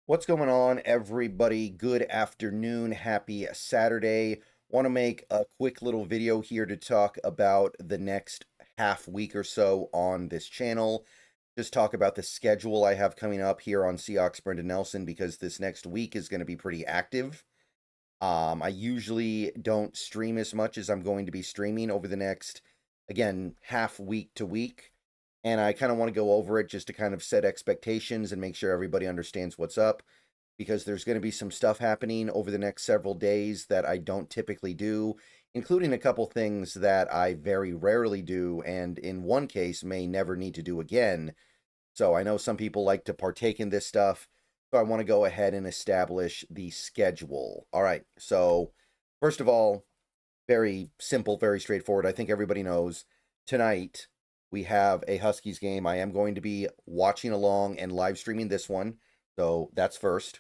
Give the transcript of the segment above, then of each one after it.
What's going on, everybody? Good afternoon. Happy Saturday. Want to make a quick little video here to talk about the next half week or so on this channel. Just talk about the schedule I have coming up here on Seahawks Brendon Nelson because this next week is going to be pretty active. I usually don't stream as much as I'm going to be streaming over the next, again, half week to week. And I kind of want to go over it just to kind of set expectations and make sure everybody understands what's up, because there's going to be some stuff happening over the next several days that I don't typically do, including a couple things that I very rarely do, and in one case may never need to do again. So I know some people like to partake in this stuff, so I want to go ahead and establish the schedule. All right, so first of all, very simple, very straightforward. I think everybody knows tonight we have a Huskies game. I am going to be watching along and live streaming this one, so that's first.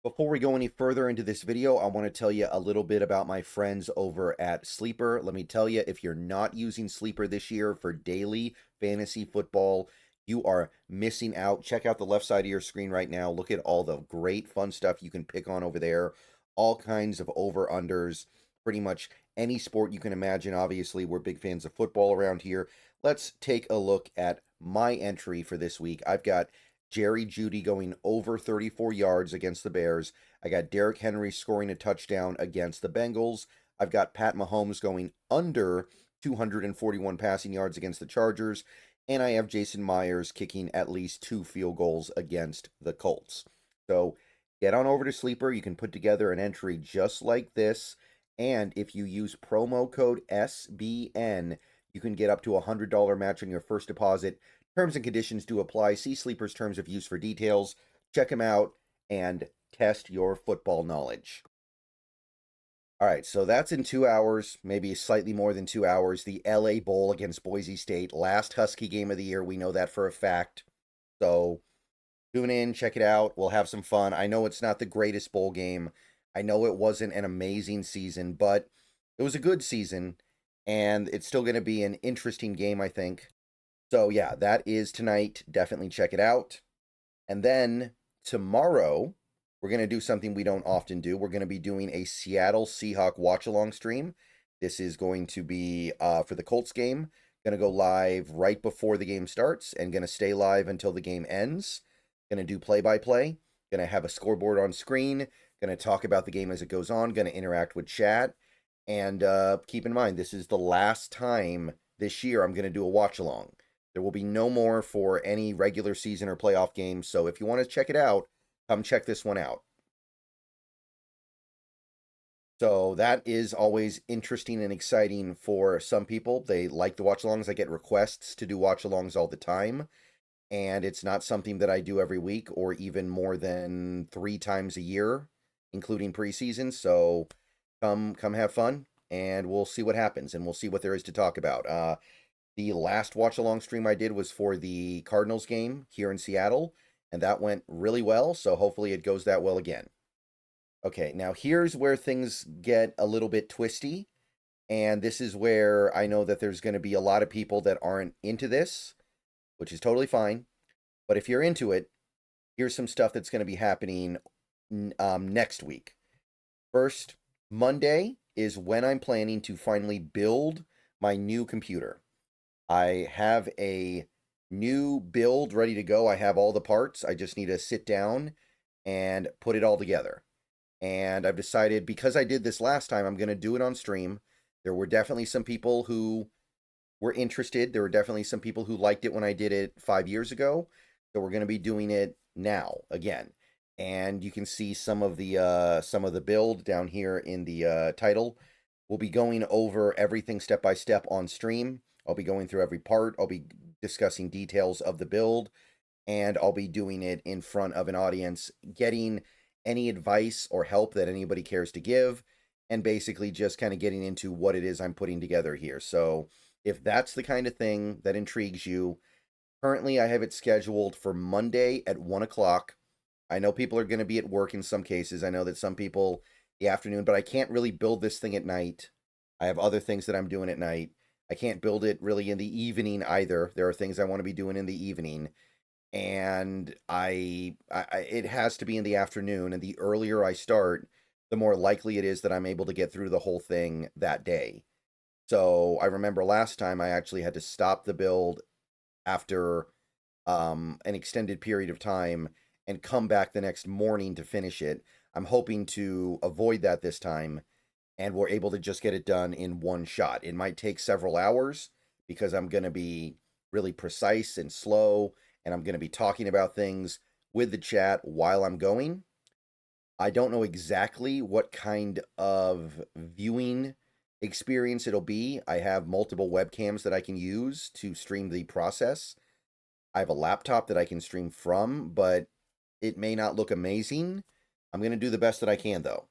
Before we go any further into this video, I want to tell you a little bit about my friends over at Sleeper. Let me tell you, if you're not using Sleeper this year for daily fantasy football, you are missing out. Check out the left side of your screen right now. Look at all the great fun stuff you can pick on over there. All kinds of over-unders, pretty much any sport you can imagine. Obviously, we're big fans of football around here. Let's take a look at my entry for this week. I've got Jerry Jeudy going over 34 yards against the Bears. I got Derrick Henry scoring a touchdown against the Bengals. I've got Pat Mahomes going under 241 passing yards against the Chargers. And I have Jason Myers kicking at least 2 field goals against the Colts. So get on over to Sleeper. You can put together an entry just like this. And if you use promo code SBN, you can get up to a $100 match on your first deposit. Terms and conditions do apply. See Sleeper's terms of use for details. Check them out and test your football knowledge. All right, so that's in 2 hours, maybe slightly more than 2 hours. The LA Bowl against Boise State. Last Husky game of the year. We know that for a fact. So tune in, check it out. We'll have some fun. I know it's not the greatest bowl game. I know it wasn't an amazing season, but it was a good season. And it's still going to be an interesting game, I think. So yeah, that is tonight. Definitely check it out. And then tomorrow, we're going to do something we don't often do. We're going to be doing a Seattle Seahawk watch-along stream. This is going to be for the Colts game. Going to go live right before the game starts and going to stay live until the game ends. Going to do play-by-play. Going to have a scoreboard on screen. Going to talk about the game as it goes on. Going to interact with chat. And keep in mind, this is the last time this year I'm going to do a watch-along. There will be no more for any regular season or playoff games. So if you want to check it out, come check this one out. So that is always interesting and exciting for some people. They like the watch-alongs. I get requests to do watch-alongs all the time. And it's not something that I do every week or even more than 3 times a year, including preseason. So come have fun, and we'll see what happens, and we'll see what there is to talk about. The last watch-along stream I did was for the Cardinals game here in Seattle, and that went really well, so hopefully it goes that well again. Okay, now here's where things get a little bit twisty, and this is where I know that there's going to be a lot of people that aren't into this, which is totally fine, but if you're into it, here's some stuff that's going to be happening next week. First, Monday is when I'm planning to finally build my new computer. I have a new build ready to go. I have all the parts. I just need to sit down and put it all together. And I've decided, because I did this last time, I'm going to do it on stream. There were definitely some people who were interested. There were definitely some people who liked it when I did it 5 years ago. So we're going to be doing it now again. And you can see some of the build down here in the title. We'll be going over everything step by step on stream. I'll be going through every part. I'll be discussing details of the build, and I'll be doing it in front of an audience, getting any advice or help that anybody cares to give, and basically just kind of getting into what it is I'm putting together here. So if that's the kind of thing that intrigues you, currently I have it scheduled for Monday at 1 o'clock. I know people are going to be at work in some cases. I know that some people the afternoon, but I can't really build this thing at night. I have other things that I'm doing at night. I can't build it really in the evening either. There are things I want to be doing in the evening. and it has to be in the afternoon, and the earlier I start, the more likely it is that I'm able to get through the whole thing that day. So I remember last time I actually had to stop the build after an extended period of time and come back the next morning to finish it. I'm hoping to avoid that this time, and we're able to just get it done in one shot. It might take several hours because I'm going to be really precise and slow, and I'm going to be talking about things with the chat while I'm going. I don't know exactly what kind of viewing experience it'll be. I have multiple webcams that I can use to stream the process. I have a laptop that I can stream from, but it may not look amazing. I'm going to do the best that I can, though.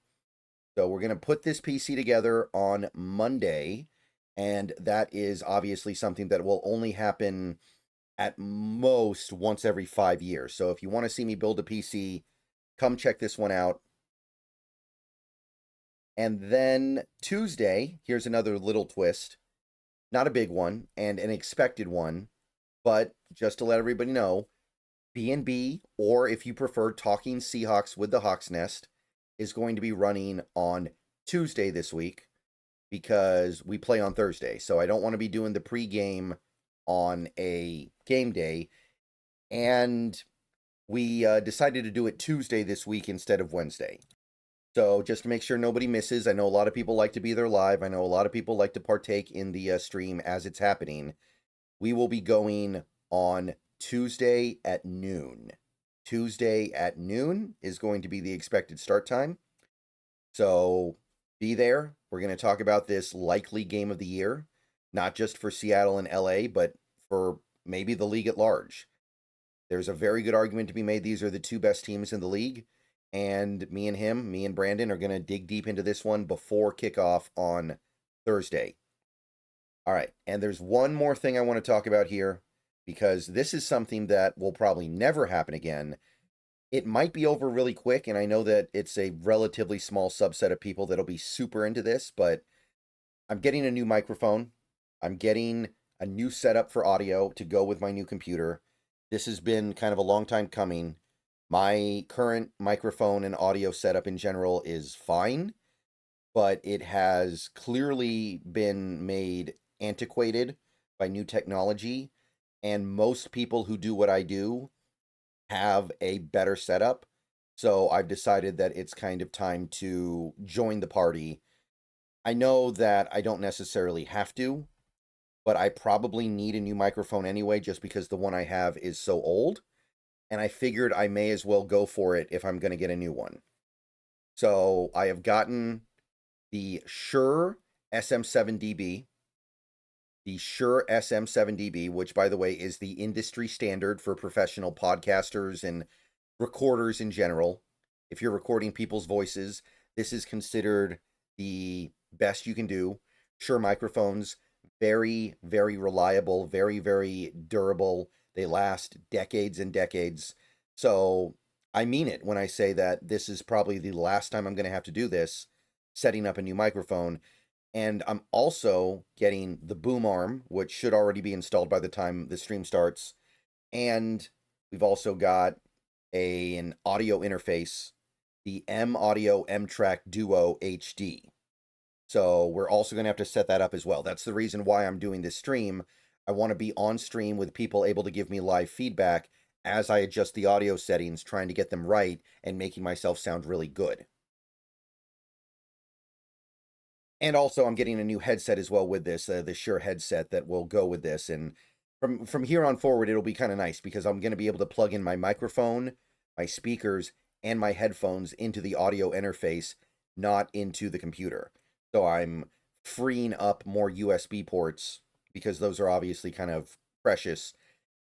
So we're going to put this PC together on Monday, and that is obviously something that will only happen at most once every 5 years. So if you want to see me build a PC, come check this one out. And then Tuesday, here's another little twist. Not a big one, and an expected one, but just to let everybody know, B&B, or if you prefer Talking Seahawks with the Hawk's Nest, is going to be running on Tuesday this week because we play on Thursday. So I don't want to be doing the pregame on a game day. And we decided to do it Tuesday this week instead of Wednesday. So just to make sure nobody misses, I know a lot of people like to be there live. I know a lot of people like to partake in the stream as it's happening. We will be going on Tuesday at noon. Tuesday at noon is going to be the expected start time. So be there. We're going to talk about this likely game of the year, not just for Seattle and LA, but for maybe the league at large. There's a very good argument to be made. These are the two best teams in the league. And me and Brandon, are going to dig deep into this one before kickoff on Thursday. All right. And there's one more thing I want to talk about here, because this is something that will probably never happen again. It might be over really quick, and I know that it's a relatively small subset of people that'll be super into this, but I'm getting a new microphone. I'm getting a new setup for audio to go with my new computer. This has been kind of a long time coming. My current microphone and audio setup in general is fine, but it has clearly been made antiquated by new technology, and most people who do what I do have a better setup. So I've decided that it's kind of time to join the party. I know that I don't necessarily have to, but I probably need a new microphone anyway, just because the one I have is so old. And I figured I may as well go for it if I'm going to get a new one. So I have gotten the Shure SM7DB, the Shure SM7DB, which, by the way, is the industry standard for professional podcasters and recorders in general. If you're recording people's voices, this is considered the best you can do. Shure microphones, very, very reliable, very, very durable. They last decades and decades. So I mean it when I say that this is probably the last time I'm going to have to do this, setting up a new microphone. And I'm also getting the boom arm, which should already be installed by the time the stream starts. And we've also got an audio interface, the M Audio M Track Duo HD. So we're also going to have to set that up as well. That's the reason why I'm doing this stream. I want to be on stream with people able to give me live feedback as I adjust the audio settings, trying to get them right and making myself sound really good. And also, I'm getting a new headset as well with this, the Shure headset that will go with this. And from here on forward, it'll be kind of nice because I'm going to be able to plug in my microphone, my speakers, and my headphones into the audio interface, not into the computer. So I'm freeing up more USB ports because those are obviously kind of precious.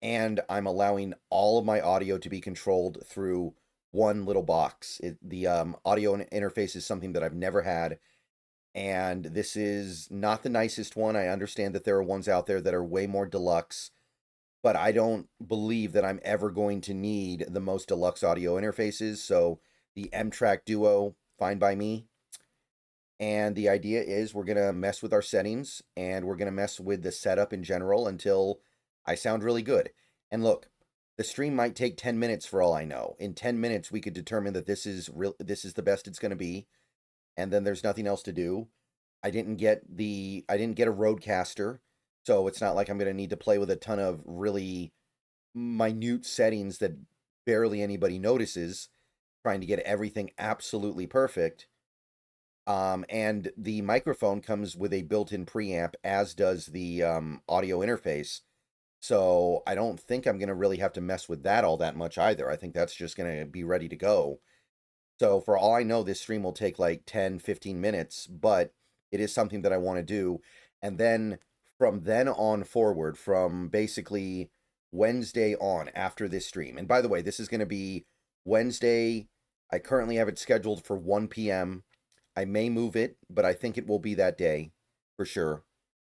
And I'm allowing all of my audio to be controlled through one little box. The audio interface is something that I've never had. And this is not the nicest one. I understand that there are ones out there that are way more deluxe, but I don't believe that I'm ever going to need the most deluxe audio interfaces. So the M-Track Duo, fine by me. And the idea is we're going to mess with our settings and we're going to mess with the setup in general until I sound really good. And look, The stream might take 10 minutes for all I know. In 10 minutes, we could determine that this is the best it's going to be, and then there's nothing else to do. I didn't get a roadcaster, so it's not like I'm going to need to play with a ton of really minute settings that barely anybody notices, trying to get everything absolutely perfect. And the microphone comes with a built-in preamp, as does the audio interface. So I don't think I'm going to really have to mess with that all that much either. I think that's just going to be ready to go. So for all I know, this stream will take like 10, 15 minutes, but it is something that I want to do. And then from then on forward, from basically Wednesday on after this stream. And by the way, this is going to be Wednesday. I currently have it scheduled for 1 p.m. I may move it, but I think it will be that day for sure.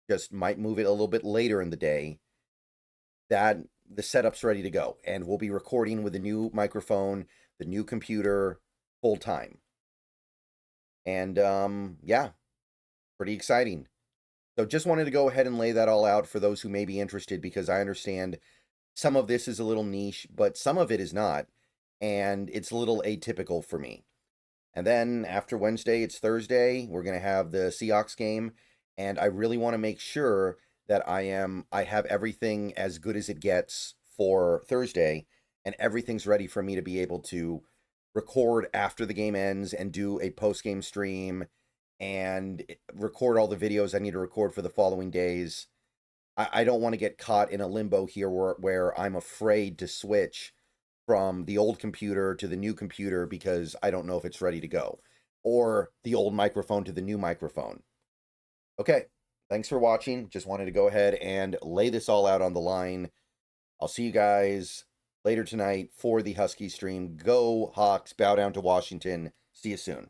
Just might move it a little bit later in the day. That the setup's ready to go, and we'll be recording with the new microphone, the new computer, full time. And yeah, pretty exciting. So just wanted to go ahead and lay that all out for those who may be interested, because I understand some of this is a little niche, but some of it is not, and it's a little atypical for me. And then after Wednesday, it's Thursday. We're going to have the Seahawks game, and I really want to make sure that I have everything as good as it gets for Thursday, and everything's ready for me to be able to record after the game ends and do a post-game stream and record all the videos I need to record for the following days. I don't want to get caught in a limbo here where I'm afraid to switch from the old computer to the new computer because I don't know if it's ready to go, or the old microphone to the new microphone. Okay, thanks for watching. Just wanted to go ahead and lay this all out on the line. I'll see you guys later tonight for the Husky stream. Go Hawks, bow down to Washington. See you soon.